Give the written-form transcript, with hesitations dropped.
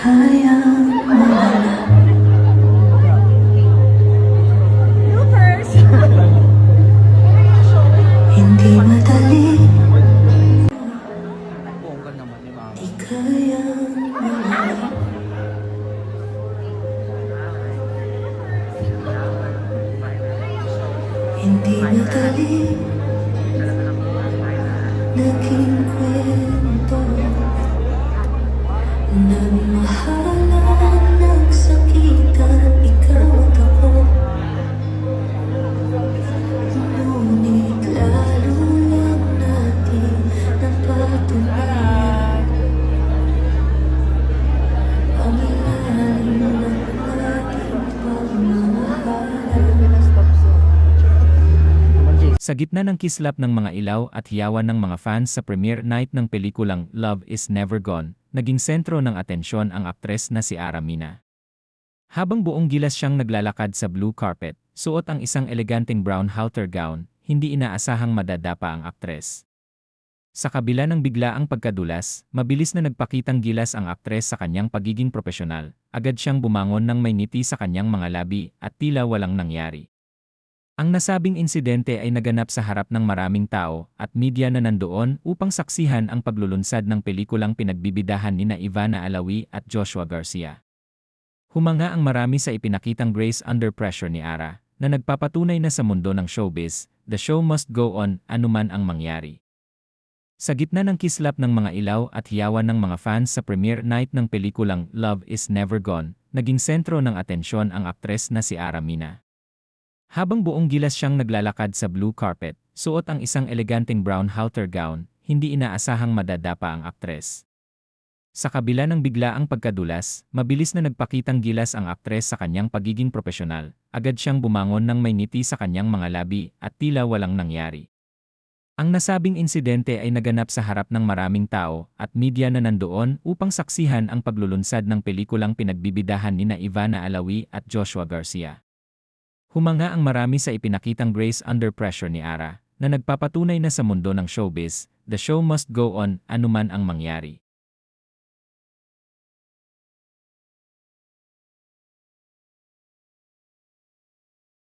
kayang mawala. Hindi madali, di kayang mawala. Hindi madali, naging kwento. Nagmahalan, nagsakitan, ikaw at ako. Ngunit lalo lang natin napatunayan ang lalim ng ating pagmamahalan. Sa gitna ng kislap ng mga ilaw at hiyawan ng mga fans sa premiere night ng pelikulang Love is Never Gone, naging sentro ng atensyon ang aktres na si Ara Mina. Habang buong gilas siyang naglalakad sa blue carpet, suot ang isang eleganteng brown halter gown, hindi inaasahang madadapa ang aktres. Sa kabila ng biglaang pagkadulas, mabilis na nagpakitang gilas ang aktres sa kanyang pagiging profesional, agad siyang bumangon ng may ngiti sa kanyang mga labi at tila walang nangyari. Ang nasabing insidente ay naganap sa harap ng maraming tao at media na nandoon upang saksihan ang paglulunsad ng pelikulang pinagbibidahan nina Ivana Alawi at Joshua Garcia. Humanga ang marami sa ipinakitang grace under pressure ni Ara, na nagpapatunay na sa mundo ng showbiz, the show must go on anuman ang mangyari. Sa gitna ng kislap ng mga ilaw at hiyawan ng mga fans sa premiere night ng pelikulang Love is Never Gone, naging sentro ng atensyon ang aktres na si Ara Mina. Habang buong gilas siyang naglalakad sa blue carpet, suot ang isang eleganteng brown halter gown, hindi inaasahang madadapa ang aktres. Sa kabila ng biglaang pagkadulas, mabilis na nagpakitang gilas ang aktres sa kanyang pagiging profesional, agad siyang bumangon ng may ngiti sa kanyang mga labi at tila walang nangyari. Ang nasabing insidente ay naganap sa harap ng maraming tao at media na nandoon upang saksihan ang paglulunsad ng pelikulang pinagbibidahan nina Ivana Alawi at Joshua Garcia. Humanga ang marami sa ipinakitang grace under pressure ni Ara, na nagpapatunay na sa mundo ng showbiz, the show must go on anuman ang mangyari.